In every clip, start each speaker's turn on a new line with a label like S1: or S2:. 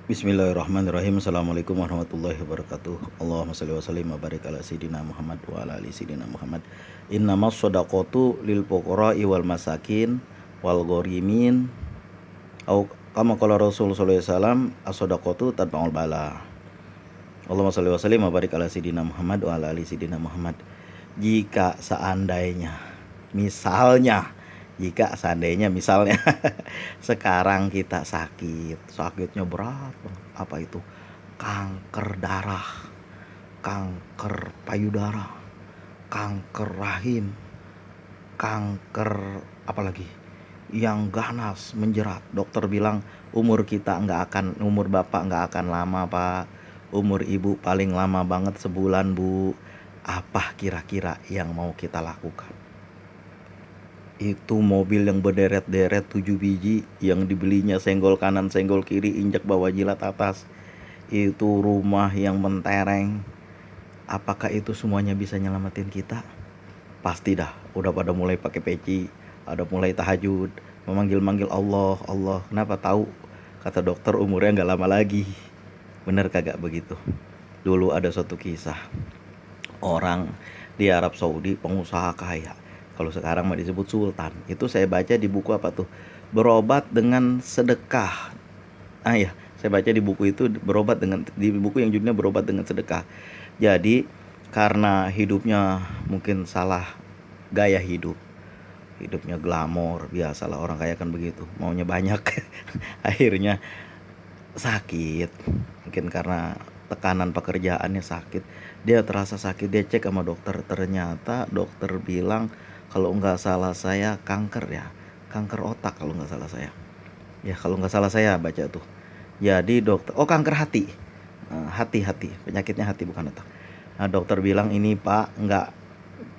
S1: Bismillahirrahmanirrahim. Assalamualaikum warahmatullahi wabarakatuh. Allahumma shalli wa sallim wa barik ala sayyidina Muhammad wa ala ali sayyidina Muhammad. Innamas shadaqatu lil fuqara'i wal masakin wal ghorimin au kama qala Rasul sallallahu alaihi wasallam as-shadaqatu tadfa'ul bala. Allahumma shalli wa sallim wa barik ala sayyidina Muhammad wa ala ali sayyidina Muhammad. Jika seandainya misalnya sekarang kita sakitnya berat banget. Apa itu? Kanker darah, kanker payudara, kanker rahim, kanker apalagi yang ganas menjerat. Dokter bilang umur bapak nggak akan lama pak, umur ibu paling lama banget sebulan bu. Apa kira-kira yang mau kita lakukan? Itu mobil yang berderet-deret 7 biji yang dibelinya senggol kanan senggol kiri injak bawah jilat atas, itu rumah yang mentereng. Apakah itu semuanya bisa nyelamatin kita? Pasti dah, udah pada mulai pakai peci, ada mulai tahajud, memanggil-manggil Allah, Allah. Kenapa tahu? Kata dokter umurnya nggak lama lagi. Bener kagak begitu? Dulu ada suatu kisah, orang di Arab Saudi pengusaha kaya, kalau sekarang mah disebut sultan. Itu saya baca di buku apa tuh, berobat dengan sedekah. Ya, saya baca di buku itu di buku yang judulnya berobat dengan sedekah. Jadi karena hidupnya mungkin salah gaya hidupnya glamor, biasalah orang kaya kan begitu, maunya banyak. Akhirnya sakit, mungkin karena tekanan pekerjaannya sakit, dia terasa sakit, dia cek sama dokter, ternyata dokter bilang kalau nggak salah saya kanker ya, kanker otak kalau nggak salah saya, ya kalau nggak salah saya baca tuh. Jadi dokter, oh kanker hati. Hati penyakitnya hati bukan otak. Nah dokter bilang ini pak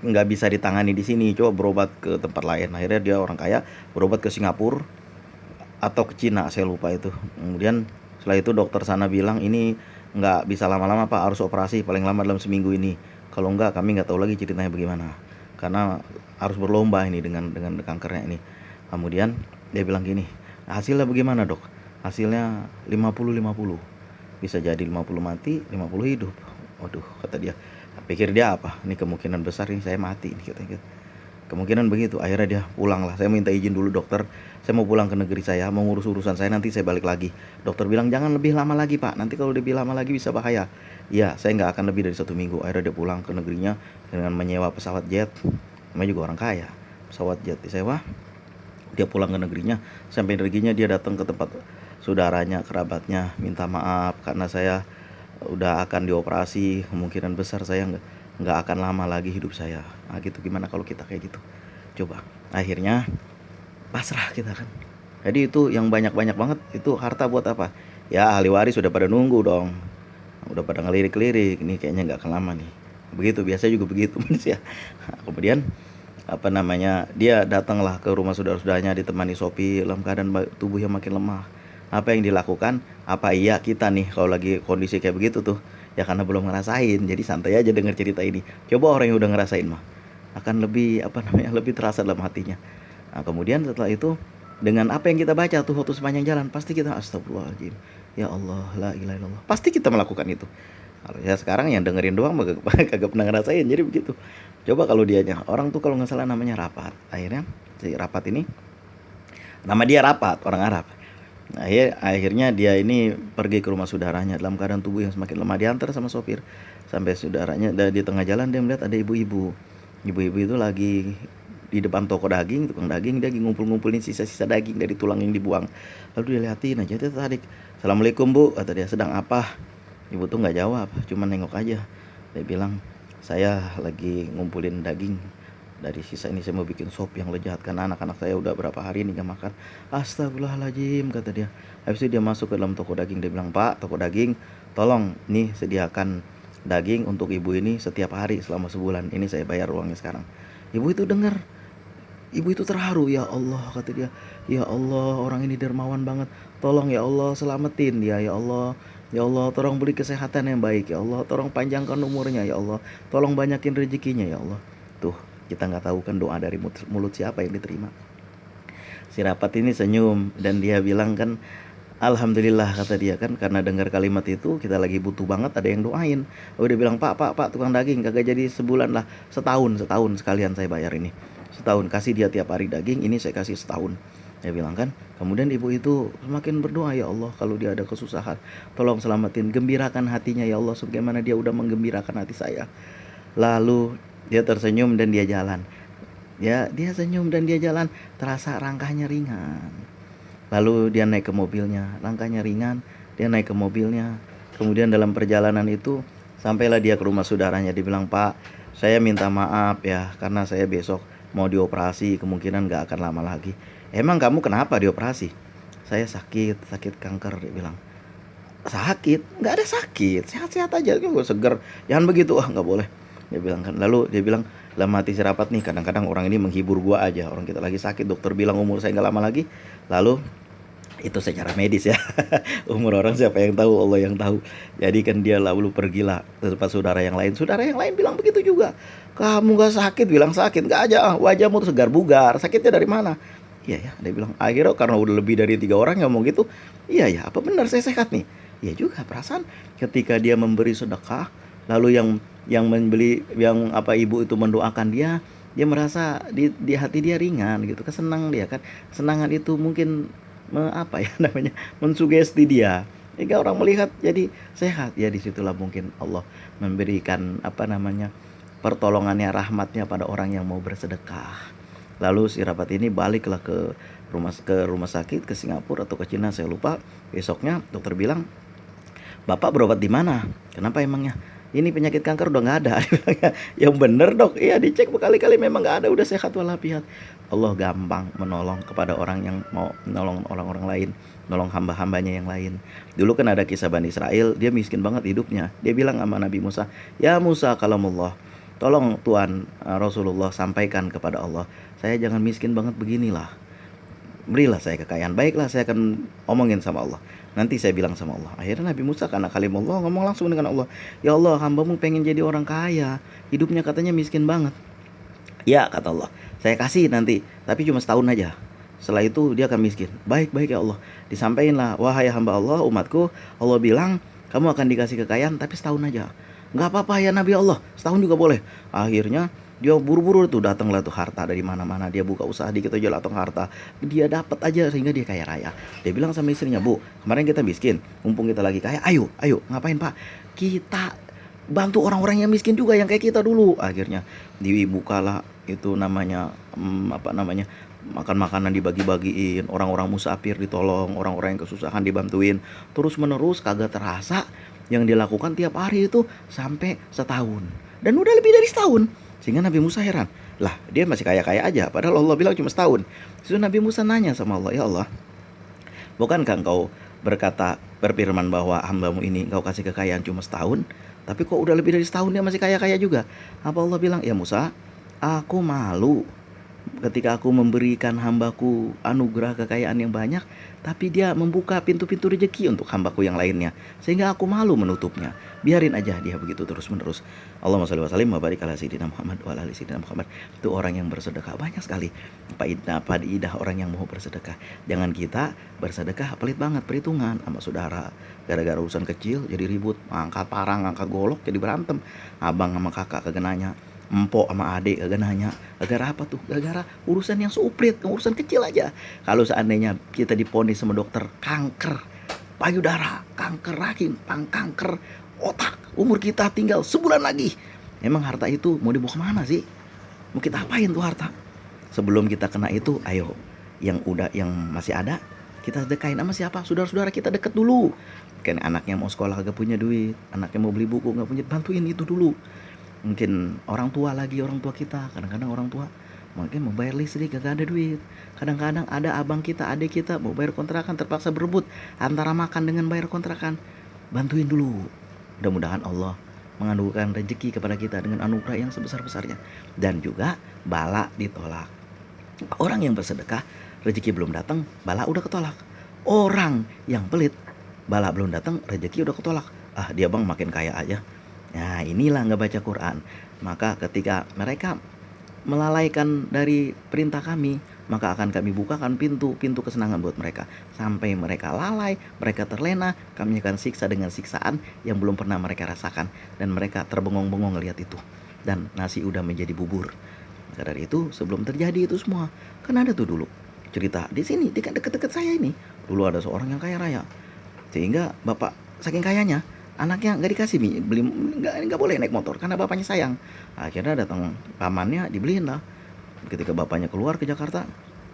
S1: nggak bisa ditangani di sini, coba berobat ke tempat lain. Akhirnya dia orang kaya berobat ke Singapura atau ke Cina, saya lupa itu. Kemudian setelah itu dokter sana bilang ini nggak bisa lama-lama pak, harus operasi paling lama dalam seminggu ini. Kalau nggak kami nggak tahu lagi ceritanya bagaimana, karena harus berlomba ini dengan kankernya ini. Kemudian dia bilang gini, hasilnya bagaimana dok? Hasilnya 50-50, bisa jadi 50 mati 50 hidup. Waduh kata dia, pikir dia apa, ini kemungkinan besar ini saya mati ini katanya. Kemungkinan begitu. Akhirnya dia pulang lah, saya minta izin dulu dokter, saya mau pulang ke negeri saya, mau ngurus urusan saya, nanti saya balik lagi. Dokter bilang jangan lebih lama lagi pak, nanti kalau lebih lama lagi bisa bahaya. Iya saya nggak akan lebih dari 1 minggu. Akhirnya dia pulang ke negerinya dengan menyewa pesawat jet, namanya juga orang kaya, pesawat jet disewa. Dia pulang ke negerinya, sampai negerinya dia datang ke tempat saudaranya, kerabatnya, minta maaf karena saya udah akan dioperasi, kemungkinan besar saya nggak akan lama lagi hidup saya. Nah gitu, gimana kalau kita kayak gitu? Coba. Akhirnya pasrah kita kan. Jadi itu yang banyak-banyak banget itu harta buat apa? Ya ahli waris sudah pada nunggu dong, udah pada ngelirik-lirik, ini kayaknya nggak akan lama nih. Begitu biasa juga begitu manusia. Nah, kemudian apa namanya, dia datanglah ke rumah saudara-saudaranya ditemani Sopi dalam keadaan tubuh yang makin lemah. Apa yang dilakukan? Apa iya kita nih kalau lagi kondisi kayak begitu tuh, ya karena belum ngerasain jadi santai aja denger cerita ini. Coba orang yang udah ngerasain mah akan lebih apa namanya, lebih terasa dalam hatinya. Nah kemudian setelah itu, dengan apa yang kita baca tuh waktu sepanjang jalan, pasti kita astagfirullahaladzim, ya Allah la ilaha illallah, pasti kita melakukan itu. Kalau ya sekarang yang dengerin doang kagak pernah ngerasain, jadi begitu. Coba kalau dianya, orang tuh kalau nggak salah namanya Rapat. Akhirnya si Rapat ini, nama dia Rapat, orang Arab. Akhirnya dia ini pergi ke rumah saudaranya dalam keadaan tubuh yang semakin lemah, diantar sama sopir sampai saudaranya. Di tengah jalan dia melihat ada ibu-ibu. Ibu-ibu itu lagi di depan toko daging, tukang daging, dia lagi ngumpul-ngumpulin sisa-sisa daging dari tulang yang dibuang. Lalu dia liatin aja, dia tertarik. Assalamualaikum bu, kata dia, sedang apa? Ibu tuh nggak jawab, cuma nengok aja. Dia bilang, saya lagi ngumpulin daging dari sisa ini, saya mau bikin sop yang lezat karena anak-anak saya udah berapa hari ini gak makan. Astagfirullahaladzim, kata dia. Habis itu dia masuk ke dalam toko daging, dia bilang, pak toko daging, tolong nih sediakan daging untuk ibu ini setiap hari selama sebulan, ini saya bayar uangnya sekarang. Ibu itu dengar, ibu itu terharu, ya Allah kata dia, ya Allah orang ini dermawan banget, tolong ya Allah selamatin dia, ya Allah, ya Allah tolong beri kesehatan yang baik, ya Allah tolong panjangkan umurnya, ya Allah tolong banyakin rezekinya, ya Allah. Tuh kita nggak tahu kan doa dari mulut siapa yang diterima. Si Rapat ini senyum dan dia bilang kan, Alhamdulillah kata dia kan, karena dengar kalimat itu kita lagi butuh banget ada yang doain. Oh dia bilang, Pak tukang daging kagak jadi sebulan lah, setahun sekalian saya bayar ini. Setahun kasih dia tiap hari daging, ini saya kasih setahun. Dia bilang kan, kemudian ibu itu semakin berdoa, ya Allah kalau dia ada kesusahan, tolong selamatin, gembirakan hatinya ya Allah sebagaimana dia udah menggembirakan hati saya. Lalu dia tersenyum dan dia jalan. Ya, dia senyum dan dia jalan, terasa langkahnya ringan. Lalu dia naik ke mobilnya, langkahnya ringan, dia naik ke mobilnya. Kemudian dalam perjalanan itu sampailah dia ke rumah saudaranya. Dia bilang, Pak, saya minta maaf ya karena saya besok mau dioperasi, kemungkinan gak akan lama lagi. Emang kamu kenapa dioperasi? Saya sakit kanker, dia bilang. Sakit? Nggak ada sakit, sehat-sehat aja, gue seger. Jangan begitu, nggak boleh. Dia bilang kan, lalu dia bilang, lah mati si rapat nih, kadang-kadang orang ini menghibur gua aja. Orang kita lagi sakit, dokter bilang umur saya nggak lama lagi. Lalu itu secara medis ya. Umur orang siapa yang tahu, Allah yang tahu. Jadi kan dia lalu pergilah ke tempat saudara yang lain bilang begitu juga. Kamu gak sakit, bilang sakit gak aja, wajahmu tuh segar bugar, sakitnya dari mana? Iya ya, dia bilang akhirnya karena udah lebih dari 3 orang yang ngomong gitu. Iya ya, apa benar saya sehat nih? Iya juga, perasaan ketika dia memberi sedekah, lalu yang membeli, yang apa, ibu itu mendoakan dia merasa di hati dia ringan gitu, kesenang dia kan. Kesenangan itu mungkin apa ya namanya, mensugesti dia, jika orang melihat jadi sehat ya, disitulah mungkin Allah memberikan apa namanya, pertolongannya, rahmatnya pada orang yang mau bersedekah. Lalu si rapat ini baliklah ke rumah sakit, ke Singapura atau ke Cina saya lupa. Besoknya dokter bilang, Bapak berobat di mana? Kenapa emangnya? Ini penyakit kanker udah nggak ada. Yang bener dok, iya dicek berkali-kali memang nggak ada, udah sehat walafiat. Allah gampang menolong kepada orang yang mau menolong orang-orang lain, nolong hamba-hambanya yang lain. Dulu kan ada kisah Bani Israel, dia miskin banget hidupnya. Dia bilang sama Nabi Musa, ya Musa kalamullah, tolong Tuhan, Rasulullah sampaikan kepada Allah, saya jangan miskin banget beginilah, berilah saya kekayaan. Baiklah, saya akan omongin sama Allah, nanti saya bilang sama Allah. Akhirnya Nabi Musa karena kalimullah ngomong langsung dengan Allah, ya Allah, hambamu pengen jadi orang kaya, hidupnya katanya miskin banget. Ya kata Allah, saya kasih nanti, tapi cuma setahun aja, setelah itu dia akan miskin. Baik-baik ya Allah. Disampaikanlah, wahai hamba Allah, umatku, Allah bilang kamu akan dikasih kekayaan tapi setahun aja. Nggak apa-apa ya Nabi Allah, setahun juga boleh. Akhirnya dia buru-buru tuh datanglah tuh harta dari mana-mana, dia buka usaha dikit aja datang harta, dia dapat aja sehingga dia kaya raya. Dia bilang sama istrinya, Bu, kemarin kita miskin, mumpung kita lagi kaya, ayo ngapain Pak, kita bantu orang-orang yang miskin juga yang kayak kita dulu. Akhirnya dibukalah itu namanya apa namanya, makan makanan dibagi-bagiin, orang-orang musafir ditolong, orang-orang yang kesusahan dibantuin, terus menerus kagak terasa yang dilakukan tiap hari itu sampai setahun, dan udah lebih dari setahun. Sehingga Nabi Musa heran, lah dia masih kaya-kaya aja padahal Allah bilang cuma setahun. Terus Nabi Musa nanya sama Allah, ya Allah, bukankah engkau berfirman bahwa hambamu ini engkau kasih kekayaan cuma setahun, tapi kok udah lebih dari setahun dia masih kaya-kaya juga? Apa Allah bilang, ya Musa, aku malu ketika aku memberikan hambaku anugerah kekayaan yang banyak, tapi dia membuka pintu-pintu rezeki untuk hambaku yang lainnya, sehingga aku malu menutupnya. Biarin aja dia begitu terus menerus. Allahumma sholli wa sallim wa barik ala sayyidina Muhammad wa ala ali sayyidina Muhammad. Itu orang yang bersedekah banyak sekali faidah orang yang mau bersedekah. Jangan kita bersedekah pelit banget, perhitungan sama saudara, gara-gara urusan kecil jadi ribut, angkat parang, angkat golok jadi berantem, abang sama kakak kagak nanya, empok sama adik kagak nanya. Gara-gara apa tuh? Gara-gara urusan yang seuprit, urusan kecil aja. Kalau seandainya kita diponis sama dokter kanker payudara, kanker rahim, kanker otak, umur kita tinggal sebulan lagi, emang harta itu mau dibawa kemana sih? Mau kita apain tuh harta? Sebelum kita kena itu, ayo yang masih ada kita sedekahin sama siapa? Saudara-saudara kita deket dulu. Kan anaknya mau sekolah kagak punya duit, anaknya mau beli buku nggak punya, bantuin itu dulu. Mungkin orang tua kita, kadang-kadang orang tua mungkin mau bayar listrik gak ada duit, kadang-kadang ada abang kita, adik kita mau bayar kontrakan, terpaksa berebut antara makan dengan bayar kontrakan. Bantuin dulu, mudah-mudahan Allah menganugerahkan rezeki kepada kita dengan anugerah yang sebesar-besarnya, dan juga bala ditolak. Orang yang bersedekah rezeki belum datang, bala udah ketolak. Orang yang pelit, bala belum datang, rezeki udah ketolak. Dia bang makin kaya aja. Nah inilah nggak baca Quran. Maka ketika mereka melalaikan dari perintah kami, maka akan kami bukakan pintu-pintu kesenangan buat mereka. Sampai mereka lalai, mereka terlena, kami akan siksa dengan siksaan yang belum pernah mereka rasakan. Dan mereka terbengong-bengong lihat itu. Dan nasi udah menjadi bubur. Maka dari itu, sebelum terjadi itu semua, kan ada tuh dulu cerita di sini, di dekat-dekat saya ini. Dulu ada seorang yang kaya raya. Sehingga bapak saking kayanya, anaknya nggak dikasih beli, nggak boleh naik motor karena bapaknya sayang. Akhirnya datang pamannya, dibeliin lah. Ketika bapaknya keluar ke Jakarta,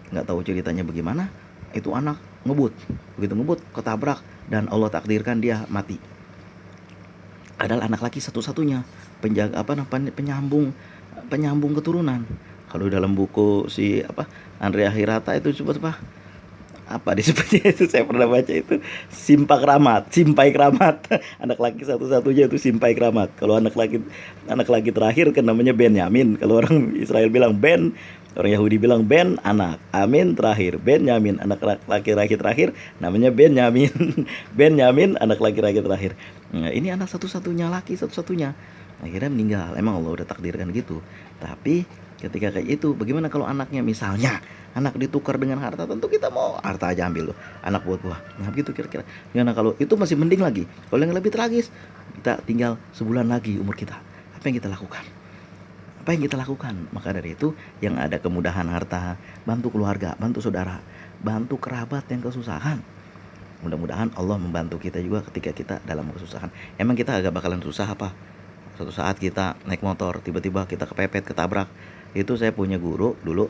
S1: nggak tahu ceritanya bagaimana, itu anak ngebut. Begitu ngebut, ketabrak, dan Allah takdirkan dia mati. Adalah anak laki satu-satunya, penjaga penyambung keturunan. Kalau dalam buku si Andrea Hirata itu coba apa disebutnya itu, saya pernah baca itu Simpai Kramat. Anak laki satu-satunya itu Simpai Kramat. Kalau anak laki terakhir kan namanya Benyamin. Kalau orang Israel bilang Ben, orang Yahudi bilang Ben anak, Amin terakhir, Benyamin anak laki-laki terakhir namanya Benyamin. Benyamin anak laki-laki terakhir. Nah, ini anak satu-satunya laki satu-satunya. Akhirnya meninggal. Emang Allah udah takdirkan gitu. Tapi ketika kayak itu, bagaimana kalau anaknya misalnya anak ditukar dengan harta, tentu kita mau harta aja ambil loh, anak buat buah. Nah begitu kira-kira. Karena kalau itu masih mending lagi. Kalau yang lebih tragis, kita tinggal sebulan lagi umur kita. Apa yang kita lakukan? Apa yang kita lakukan? Maka dari itu, yang ada kemudahan harta, bantu keluarga, bantu saudara, bantu kerabat yang kesusahan. Mudah-mudahan Allah membantu kita juga ketika kita dalam kesusahan. Emang kita agak bakalan susah apa? Suatu saat kita naik motor, tiba-tiba kita kepepet, ketabrak. Itu saya punya guru dulu,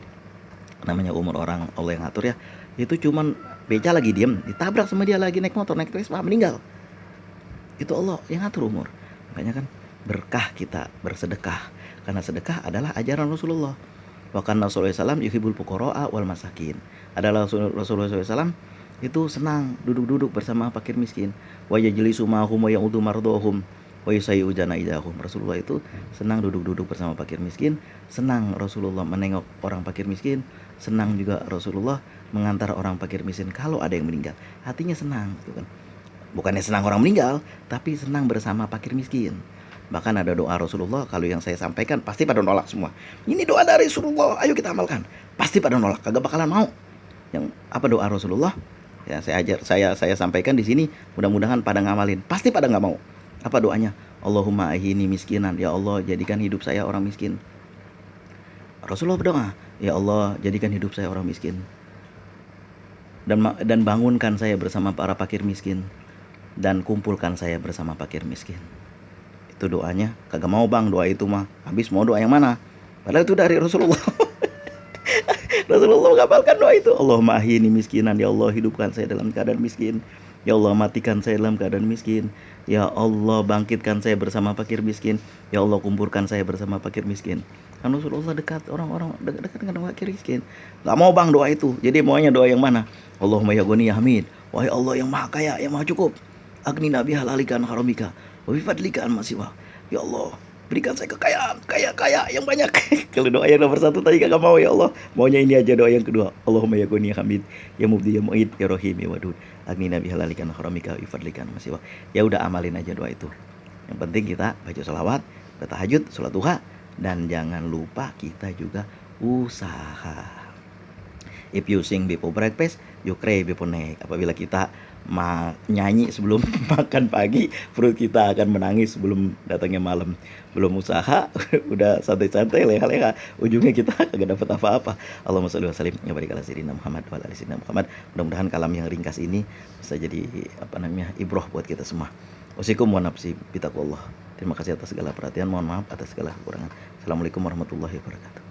S1: namanya umur orang Allah yang ngatur ya. Itu cuman beca lagi diem, ditabrak sama dia lagi naik motor, naik Vespa, meninggal. Itu Allah yang ngatur umur. Makanya kan berkah kita bersedekah, karena sedekah adalah ajaran Rasulullah. Wa kana Rasulullah SAW yuhibbul fuqara'a wal masakin. Adalah Rasulullah SAW itu senang duduk-duduk bersama fakir miskin. Wa yajlisu ma'hum wa ya'udu mardohum wa yusayu janaizahum. Rasulullah itu senang duduk-duduk bersama fakir miskin, senang Rasulullah menengok orang fakir miskin, senang juga Rasulullah mengantar orang fakir miskin kalau ada yang meninggal. Hatinya senang gitu kan. Bukannya senang orang meninggal, tapi senang bersama fakir miskin. Bahkan ada doa Rasulullah, kalau yang saya sampaikan pasti pada nolak semua. Ini doa dari Rasulullah, ayo kita amalkan. Pasti pada nolak, kagak bakalan mau. Yang apa doa Rasulullah? Ya saya sampaikan di sini, mudah-mudahan pada ngamalin. Pasti pada nggak mau. Apa doanya? Allahumma ahini miskinan. Ya Allah, jadikan hidup saya orang miskin. Rasulullah berdoa, ya Allah, jadikan hidup saya orang miskin. Dan bangunkan saya bersama para fakir miskin. Dan kumpulkan saya bersama fakir miskin. Itu doanya. Kagak mau bang doa itu mah. Habis mau doa yang mana? Padahal itu dari Rasulullah. Rasulullah mengamalkan doa itu. Allahumma ahini miskinan. Ya Allah, hidupkan saya dalam keadaan miskin. Ya Allah, matikan saya dalam keadaan miskin. Ya Allah, bangkitkan saya bersama fakir miskin. Ya Allah, kumpulkan saya bersama fakir miskin. Kan Rasulullah dekat orang-orang dekat dengan fakir miskin. Gak mau bang doa itu. Jadi maunya doa yang mana? Allahumma ya Ghani ya Hamid. Wahai Allah yang maha kaya, yang maha cukup. Agni nabi halalikan haramika. Wa bifadlikan masiwa. Ya Allah, berikan saya kekayaan, kaya yang banyak. Kalau doa yang nomor 1 tadi kagak mau, ya Allah. Maunya ini aja doa yang kedua. Allahumma ya Ghani ya Hamid, ya Mubdi ya Mu'id ya Rahim ya Wadud. Agni nabi halalikan haramika wa bifadlikan masiwa. Ya udah, amalin aja doa itu. Yang penting kita baca selawat, bertahajud, sholat duha, dan jangan lupa kita juga usaha. If you sing before breakfast, you cry before night. Apabila kita nyanyi sebelum makan pagi, perut kita akan menangis sebelum datangnya malam. Belum usaha, udah santai-santai, leha-leha, ujungnya kita kagak dapat apa-apa. Allahumma sholli wa sallim wa barik ala sayyidina Muhammad wa ala ali sayyidina Muhammad. Mudah-mudahan kalam yang ringkas ini bisa jadi ibroh buat kita semua. Usikum wa nafsi bitaqwallah. Terima kasih atas segala perhatian, mohon maaf atas segala kekurangan. Assalamualaikum warahmatullahi wabarakatuh.